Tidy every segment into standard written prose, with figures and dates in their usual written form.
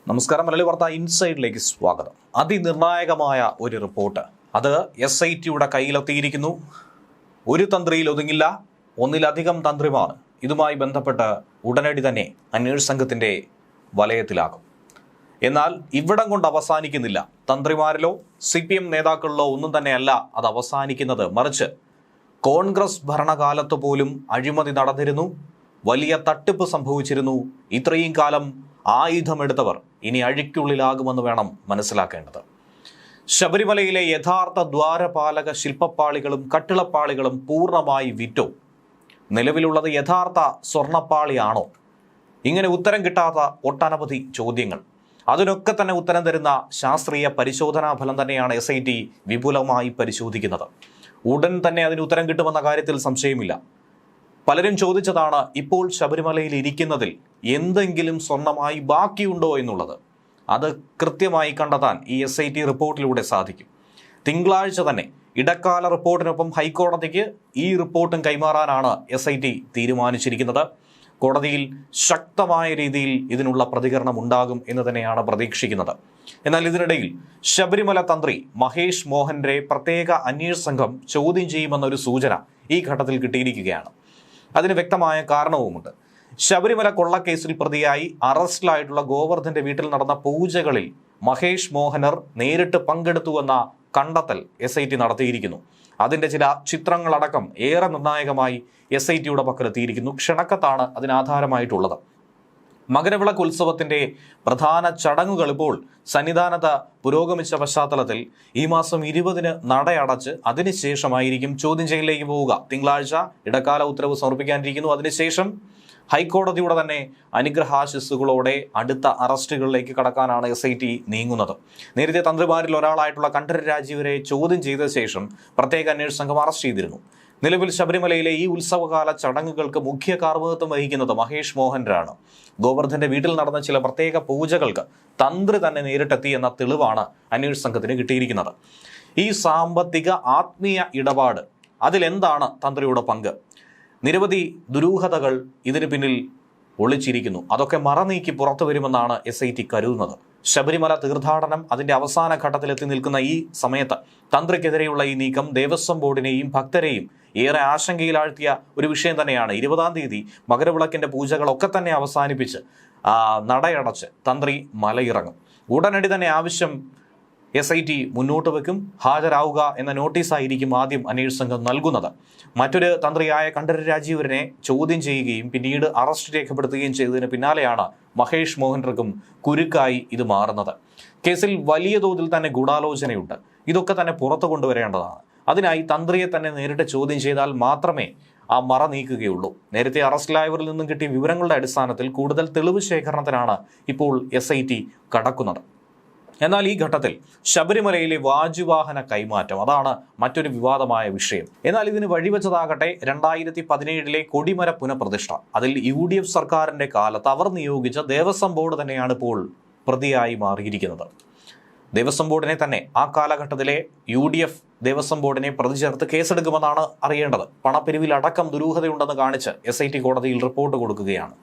നമസ്കാരം. മലയാളി വാർത്ത ഇൻസൈഡിലേക്ക് സ്വാഗതം. അതിനിർണായകമായ ഒരു റിപ്പോർട്ട് അത് SITയുടെ കയ്യിലെത്തിയിരിക്കുന്നു. ഒരു തന്ത്രിയിൽ ഒതുങ്ങില്ല, ഒന്നിലധികം തന്ത്രിമാർ ഇതുമായി ബന്ധപ്പെട്ട് ഉടനടി തന്നെ അന്വേഷണ സംഘത്തിൻ്റെ വലയത്തിലാകും. എന്നാൽ ഇവിടം കൊണ്ട് അവസാനിക്കുന്നില്ല. തന്ത്രിമാരിലോ CPM നേതാക്കളിലോ ഒന്നും തന്നെയല്ല അത് അവസാനിക്കുന്നത്. മറിച്ച് കോൺഗ്രസ് ഭരണകാലത്ത് പോലും അഴിമതി നടന്നിരുന്നു, വലിയ തട്ടിപ്പ് സംഭവിച്ചിരുന്നു. ഇത്രയും കാലം ആയുധമെടുത്തവർ ഇനി അഴിക്കുള്ളിലാകുമെന്ന് വേണം മനസ്സിലാക്കേണ്ടത്. ശബരിമലയിലെ യഥാർത്ഥ ദ്വാരപാലക ശില്പപ്പാളികളും കട്ടിളപ്പാളികളും പൂർണ്ണമായി വിറ്റോ? നിലവിലുള്ളത് യഥാർത്ഥ സ്വർണ്ണപ്പാളിയാണോ? ഇങ്ങനെ ഉത്തരം കിട്ടാത്ത ഒട്ടനവധി ചോദ്യങ്ങൾ. അതിനൊക്കെ തന്നെ ഉത്തരം തരുന്ന ശാസ്ത്രീയ പരിശോധനാ ഫലം തന്നെയാണ് SIT വിപുലമായി പരിശോധിക്കുന്നത്. ഉടൻ തന്നെ അതിന് ഉത്തരം കിട്ടുമെന്ന കാര്യത്തിൽ സംശയമില്ല. പലരും ചോദിച്ചതാണ്, ഇപ്പോൾ ശബരിമലയിൽ ഇരിക്കുന്നതിൽ എന്തെങ്കിലും സ്വർണമായി ബാക്കിയുണ്ടോ എന്നുള്ളത്. അത് കൃത്യമായി കണ്ടെത്താൻ ഈ SIT റിപ്പോർട്ടിലൂടെ സാധിക്കും. തിങ്കളാഴ്ച തന്നെ ഇടക്കാല റിപ്പോർട്ടിനൊപ്പം ഹൈക്കോടതിക്ക് ഈ റിപ്പോർട്ടും കൈമാറാനാണ് SIT തീരുമാനിച്ചിരിക്കുന്നത്. കോടതിയിൽ ശക്തമായ രീതിയിൽ ഇതിനുള്ള പ്രതികരണം ഉണ്ടാകും എന്ന് തന്നെയാണ് പ്രതീക്ഷിക്കുന്നത്. എന്നാൽ ഇതിനിടയിൽ ശബരിമല തന്ത്രി മഹേഷ് മോഹന്റെ പ്രത്യേക അന്വേഷണ സംഘം ചോദ്യം ചെയ്യുമെന്നൊരു സൂചന ഈ ഘട്ടത്തിൽ കിട്ടിയിരിക്കുകയാണ്. അതിന് വ്യക്തമായ കാരണവുമുണ്ട്. ശബരിമല കൊള്ളക്കേസിൽ പ്രതിയായി അറസ്റ്റിലായിട്ടുള്ള ഗോവർദ്ധന്റെ വീട്ടിൽ നടന്ന പൂജകളിൽ മഹേഷ് മോഹനർ നേരിട്ട് പങ്കെടുത്തുവെന്ന കണ്ടെത്തൽ SIT നടത്തിയിരിക്കുന്നു. അതിൻ്റെ ചില ചിത്രങ്ങളടക്കം ഏറെ നിർണായകമായി SITയുടെ പക്കലെത്തിയിരിക്കുന്നു. ക്ഷണക്കത്താണ് അതിനാധാരമായിട്ടുള്ളത്. മകരവിളക്ക് ഉത്സവത്തിൻ്റെ പ്രധാന ചടങ്ങുകൾ ഇപ്പോൾ സന്നിധാനത്ത് പുരോഗമിച്ച പശ്ചാത്തലത്തിൽ ഈ മാസം 20-ന് നടയടച്ച് അതിനുശേഷമായിരിക്കും ചോദ്യം ചെയ്യലിലേക്ക് പോവുക. തിങ്കളാഴ്ച ഇടക്കാല ഉത്തരവ് സമർപ്പിക്കാനിരിക്കുന്നു. അതിനുശേഷം ഹൈക്കോടതിയുടെ തന്നെ അനുഗ്രഹാശിസ്സുകളോടെ അടുത്ത അറസ്റ്റുകളിലേക്ക് കടക്കാനാണ് SIT നീങ്ങുന്നത്. നേരത്തെ തന്ത്രിമാരിൽ ഒരാളായിട്ടുള്ള കണ്ഠരര് രാജീവരെ ചോദ്യം ചെയ്ത ശേഷം പ്രത്യേക അന്വേഷണ സംഘം അറസ്റ്റ് ചെയ്തിരുന്നു. നിലവിൽ ശബരിമലയിലെ ഈ ഉത്സവകാല ചടങ്ങുകൾക്ക് മുഖ്യ കാർമ്മികത്വം വഹിക്കുന്നത് മഹേഷ് മോഹൻരാണ്. ഗോവർദ്ധന്റെ വീട്ടിൽ നടന്ന ചില പ്രത്യേക പൂജകൾക്ക് തന്ത്രി തന്നെ നേരിട്ടെത്തി എന്ന തെളിവാണ് അന്വേഷണ സംഘത്തിന് കിട്ടിയിരിക്കുന്നത്. ഈ സാമ്പത്തിക ആത്മീയ ഇടപാട്, അതിലെന്താണ് തന്ത്രിയുടെ പങ്ക്? നിരവധി ദുരൂഹതകൾ ഇതിന് പിന്നിൽ ഒളിച്ചിരിക്കുന്നു. അതൊക്കെ മറനീക്കി പുറത്തു വരുമെന്നാണ് SIT കരുതുന്നത്. ശബരിമല തീർത്ഥാടനം അതിൻ്റെ അവസാന ഘട്ടത്തിലെത്തി നിൽക്കുന്ന ഈ സമയത്ത് തന്ത്രിക്കെതിരെയുള്ള ഈ നീക്കം ദേവസ്വം ബോർഡിനെയും ഭക്തരെയും ഏറെ ആശങ്കയിലാഴ്ത്തിയ ഒരു വിഷയം തന്നെയാണ്. 20-ാം തീയതി മകരവിളക്കിൻ്റെ പൂജകളൊക്കെ തന്നെ അവസാനിപ്പിച്ച് നടയടച്ച് തന്ത്രി മലയിറങ്ങും. ഉടനടി തന്നെ ആവശ്യം SIT മുന്നോട്ട് വെക്കും. ഹാജരാവുക എന്ന നോട്ടീസായിരിക്കും ആദ്യം അന്വേഷണ സംഘം നൽകുന്നത്. മറ്റൊരു തന്ത്രിയായ കണ്ഠരര് രാജീവരനെ ചോദ്യം ചെയ്യുകയും പിന്നീട് അറസ്റ്റ് രേഖപ്പെടുത്തുകയും ചെയ്തതിന് പിന്നാലെയാണ് മഹേഷ് മോഹൻർക്കും കുരുക്കായി ഇത് മാറുന്നത്. കേസിൽ വലിയ തോതിൽ തന്നെ ഗൂഢാലോചനയുണ്ട്. ഇതൊക്കെ തന്നെ പുറത്തു കൊണ്ടുവരേണ്ടതാണ്. അതിനായി തന്ത്രിയെ തന്നെ നേരിട്ട് ചോദ്യം ചെയ്താൽ മാത്രമേ ആ മറ നീക്കുകയുള്ളൂ. നേരത്തെ അറസ്റ്റിലായവരിൽ നിന്നും കിട്ടിയ വിവരങ്ങളുടെ അടിസ്ഥാനത്തിൽ കൂടുതൽ തെളിവ് ശേഖരണത്തിനാണ് ഇപ്പോൾ SIT കടക്കുന്നത്. എന്നാൽ ഈ ഘട്ടത്തിൽ ശബരിമലയിലെ വാജുവാഹന കൈമാറ്റം, അതാണ് മറ്റൊരു വിവാദമായ വിഷയം. എന്നാൽ ഇതിന് വഴിവെച്ചതാകട്ടെ 2017-ലെ കൊടിമര പുനഃപ്രതിഷ്ഠ. അതിൽ UDF സർക്കാരിൻ്റെ കാലത്ത് അവർ നിയോഗിച്ച ദേവസ്വം ബോർഡ് തന്നെയാണ് ഇപ്പോൾ പ്രതിയായി മാറിയിരിക്കുന്നത്. ദേവസ്വം ബോർഡിനെ തന്നെ ആ കാലഘട്ടത്തിലെ UDF ദേവസ്വം ബോർഡിനെ പ്രതി ചേർത്ത് കേസെടുക്കുമെന്നാണ് അറിയേണ്ടത്. പണപ്പിരിവിലടക്കം ദുരൂഹതയുണ്ടെന്ന് കാണിച്ച് SIT കോടതിയിൽ റിപ്പോർട്ട് കൊടുക്കുകയാണ്.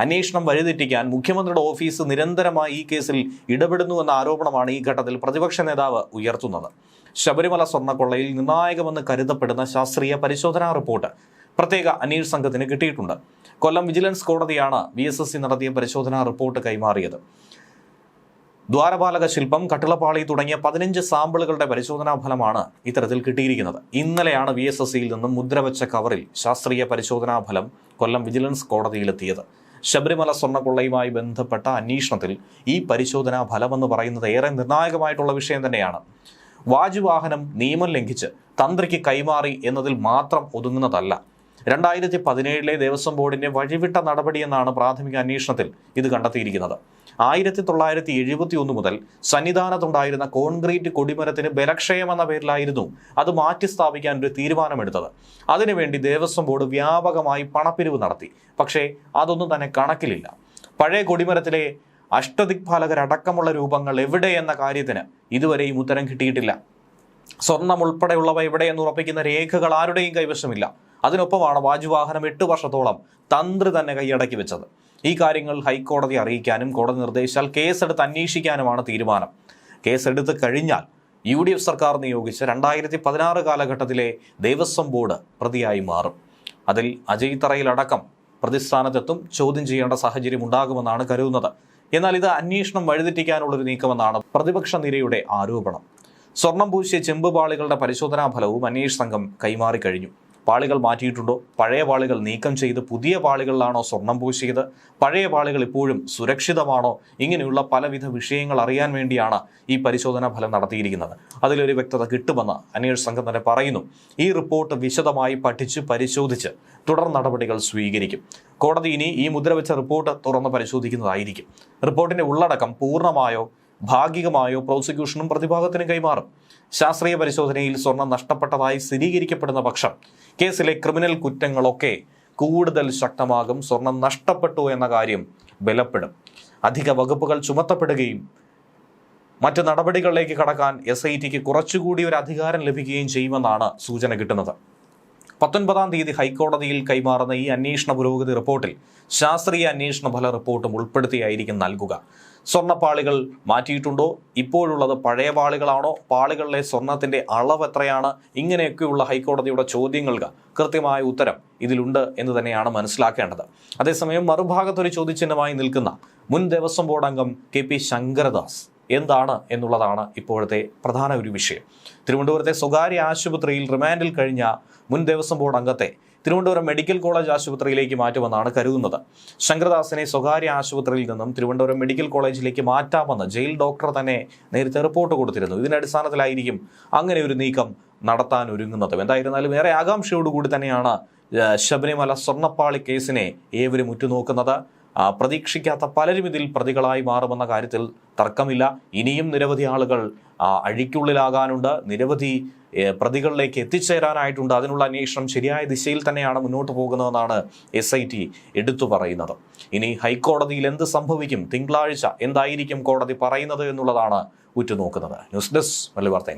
അന്വേഷണം വഴിതെറ്റിക്കാൻ മുഖ്യമന്ത്രിയുടെ ഓഫീസ് നിരന്തരമായി ഈ കേസിൽ ഇടപെടുന്നുവെന്ന ആരോപണമാണ് ഈ ഘട്ടത്തിൽ പ്രതിപക്ഷ നേതാവ് ഉയർത്തുന്നത്. ശബരിമല സ്വർണ്ണക്കൊള്ളയിൽ നിർണായകമെന്ന് കരുതപ്പെടുന്ന ശാസ്ത്രീയ പരിശോധനാ റിപ്പോർട്ട് പ്രത്യേക അന്വേഷണ സംഘത്തിന് കിട്ടിയിട്ടുണ്ട്. കൊല്ലം വിജിലൻസ് കോടതിയാണ് VSSC നടത്തിയ പരിശോധനാ റിപ്പോർട്ട് കൈമാറിയത്. ദ്വാരപാലക ശില്പം, കട്ടിളപ്പാളി തുടങ്ങിയ 15 സാമ്പിളുകളുടെ പരിശോധനാ ഫലമാണ് ഇത്തരത്തിൽ കിട്ടിയിരിക്കുന്നത്. ഇന്നലെയാണ് VSSCയിൽ നിന്നും മുദ്രവെച്ച കവറിൽ ശാസ്ത്രീയ പരിശോധനാ ഫലം കൊല്ലം വിജിലൻസ് കോടതിയിലെത്തിയത്. ശബരിമല സ്വർണ്ണക്കൊള്ളയുമായി ബന്ധപ്പെട്ട അന്വേഷണത്തിൽ ഈ പരിശോധനാ ഫലമെന്ന് പറയുന്നത് ഏറെ നിർണായകമായിട്ടുള്ള വിഷയം തന്നെയാണ്. വാജുവാഹനം നിയമം ലംഘിച്ച് തന്ത്രിക്ക് കൈമാറി എന്നതിൽ മാത്രം ഒതുങ്ങുന്നതല്ല. 2017-ലെ ദേവസ്വം ബോർഡിന്റെ വഴിവിട്ട നടപടിയെന്നാണ് പ്രാഥമിക അന്വേഷണത്തിൽ ഇത് കണ്ടെത്തിയിരിക്കുന്നത്. 1971 മുതൽ സന്നിധാനത്തുണ്ടായിരുന്ന കോൺക്രീറ്റ് കൊടിമരത്തിന് ബലക്ഷയം എന്ന പേരിലായിരുന്നു അത് മാറ്റി സ്ഥാപിക്കാൻ ഒരു തീരുമാനമെടുത്തത്. അതിനുവേണ്ടി ദേവസ്വം ബോർഡ് വ്യാപകമായി പണപ്പിരിവ് നടത്തി. പക്ഷേ അതൊന്നും തന്നെ കണക്കിലില്ല. പഴയ കൊടിമരത്തിലെ അഷ്ടദിക്പാലകരടക്കമുള്ള രൂപങ്ങൾ എവിടെയെന്ന കാര്യത്തിന് ഇതുവരെയും ഉത്തരം കിട്ടിയിട്ടില്ല. സ്വർണം ഉൾപ്പെടെയുള്ളവ എവിടെയെന്ന് ഉറപ്പിക്കുന്ന രേഖകൾ ആരുടെയും കൈവശമില്ല. അതിനൊപ്പമാണ് വാജുവാഹനം 8 വർഷത്തോളം തന്ത്രി തന്നെ കൈയടക്കി വെച്ചത്. ഈ കാര്യങ്ങൾ ഹൈക്കോടതി അറിയിക്കാനും കോടതി നിർദ്ദേശിച്ചാൽ കേസെടുത്ത് അന്വേഷിക്കാനുമാണ് തീരുമാനം. കേസെടുത്ത് കഴിഞ്ഞാൽ UDF സർക്കാർ നിയോഗിച്ച 2016 കാലഘട്ടത്തിലെ ദേവസ്വം ബോർഡ് പ്രതിയായി മാറും. അതിൽ അജയ് തറയിലടക്കം പ്രതിസ്ഥാനത്തെത്തും. ചോദ്യം ചെയ്യേണ്ട സാഹചര്യം ഉണ്ടാകുമെന്നാണ് കരുതുന്നത്. എന്നാൽ ഇത് അന്വേഷണം വഴിതെറ്റിക്കാനുള്ളൊരു നീക്കമെന്നാണ് പ്രതിപക്ഷ നിരയുടെ ആരോപണം. സ്വർണം പൂശിയ ചെമ്പ് പാളികളുടെ പരിശോധനാ ഫലവും അന്വേഷണ സംഘം കൈമാറിക്കഴിഞ്ഞു. പാളികൾ മാറ്റിയിട്ടുണ്ടോ? പഴയ പാളികൾ നീക്കം ചെയ്ത് പുതിയ പാളികളിലാണോ സ്വർണം പൂശിയത്? പഴയ പാളികൾ ഇപ്പോഴും സുരക്ഷിതമാണോ? ഇങ്ങനെയുള്ള പലവിധ വിഷയങ്ങൾ അറിയാൻ വേണ്ടിയാണ് ഈ പരിശോധനാ ഫലം നടത്തിയിരിക്കുന്നത്. അതിലൊരു വ്യക്തത കിട്ടുമെന്ന് അന്വേഷണ സംഘം തന്നെ പറയുന്നു. ഈ റിപ്പോർട്ട് വിശദമായി പഠിച്ച് പരിശോധിച്ച് തുടർ നടപടികൾ സ്വീകരിക്കും. കോടതി ഇനി ഈ മുദ്രവെച്ച റിപ്പോർട്ട് തുറന്ന് പരിശോധിക്കുന്നതായിരിക്കും. റിപ്പോർട്ടിന്റെ ഉള്ളടക്കം പൂർണ്ണമായോ ഭാഗികമായോ പ്രോസിക്യൂഷനും പ്രതിഭാഗത്തിനും കൈമാറും. ശാസ്ത്രീയ പരിശോധനയിൽ സ്വർണം നഷ്ടപ്പെട്ടതായി സ്ഥിരീകരിക്കപ്പെടുന്ന പക്ഷം കേസിലെ ക്രിമിനൽ കുറ്റങ്ങളൊക്കെ കൂടുതൽ ശക്തമാകും. സ്വർണം നഷ്ടപ്പെട്ടു എന്ന കാര്യം ബലപ്പെടും. അധിക വകുപ്പുകൾ ചുമത്തപ്പെടുകയും മറ്റ് നടപടികളിലേക്ക് കടക്കാൻ SITക്ക് കുറച്ചുകൂടി ഒരു അധികാരം ലഭിക്കുകയും ചെയ്യുമെന്നാണ് സൂചന കിട്ടുന്നത്. 19-ാം തീയതി ഹൈക്കോടതിയിൽ കൈമാറുന്ന ഈ അന്വേഷണ പുരോഗതി റിപ്പോർട്ടിൽ ശാസ്ത്രീയ അന്വേഷണ ഫല റിപ്പോർട്ടും ഉൾപ്പെടുത്തിയായിരിക്കും നൽകുക. സ്വർണ്ണപ്പാളികൾ മാറ്റിയിട്ടുണ്ടോ? ഇപ്പോഴുള്ളത് പഴയ പാളികളാണോ? പാളികളിലെ സ്വർണത്തിന്റെ അളവ് എത്രയാണ്? ഇങ്ങനെയൊക്കെയുള്ള ഹൈക്കോടതിയുടെ ചോദ്യങ്ങൾക്ക് കൃത്യമായ ഉത്തരം ഇതിലുണ്ട് എന്ന് തന്നെയാണ് മനസ്സിലാക്കേണ്ടത്. അതേസമയം മറുഭാഗത്തൊരു ചോദ്യചിഹ്നമായി നിൽക്കുന്ന മുൻ ദേവസ്വം ബോർഡ് അംഗം KP ശങ്കരദാസ് എന്താണ് എന്നുള്ളതാണ് ഇപ്പോഴത്തെ പ്രധാന ഒരു വിഷയം. തിരുവനന്തപുരത്തെ സ്വകാര്യ ആശുപത്രിയിൽ റിമാൻഡിൽ കഴിഞ്ഞ മുൻ ദേവസ്വം ബോർഡ് അംഗത്തെ തിരുവനന്തപുരം മെഡിക്കൽ കോളേജ് ആശുപത്രിയിലേക്ക് മാറ്റുമെന്നാണ് കരുതുന്നത്. ശങ്കരദാസിനെ സ്വകാര്യ ആശുപത്രിയിൽ നിന്നും തിരുവനന്തപുരം മെഡിക്കൽ കോളേജിലേക്ക് മാറ്റാമെന്ന് ജയിൽ ഡോക്ടർ തന്നെ നേരത്തെ റിപ്പോർട്ട് കൊടുത്തിരുന്നു. ഇതിന്റെ അടിസ്ഥാനത്തിലായിരിക്കും അങ്ങനെ ഒരു നീക്കം നടത്താൻ ഒരുങ്ങുന്നത്. എന്തായിരുന്നാലും ഏറെ ആകാംക്ഷയോടുകൂടി തന്നെയാണ് ശബരിമല സ്വർണ്ണപ്പാളി കേസിനെ ഏവരും ഉറ്റുനോക്കുന്നത്. പ്രതീക്ഷിക്കാത്ത പലരും ഇതിൽ പ്രതികളായി മാറുമെന്ന കാര്യത്തിൽ തർക്കമില്ല. ഇനിയും നിരവധി ആളുകൾ അഴിക്കുള്ളിലാകാനുണ്ട്. നിരവധി പ്രതികളിലേക്ക് എത്തിച്ചേരാനായിട്ടുണ്ട്. അതിനുള്ള അന്വേഷണം ശരിയായ ദിശയിൽ തന്നെയാണ് മുന്നോട്ട് പോകുന്നതെന്നാണ് SIT എടുത്തു പറയുന്നത്. ഇനി ഹൈക്കോടതിയിൽ എന്ത് സംഭവിക്കും? തിങ്കളാഴ്ച എന്തായിരിക്കും കോടതി പറയുന്നത് എന്നുള്ളതാണ് ഉറ്റുനോക്കുന്നത്. ന്യൂസ് ഡെസ്ക് മലയാളി വാർത്ത.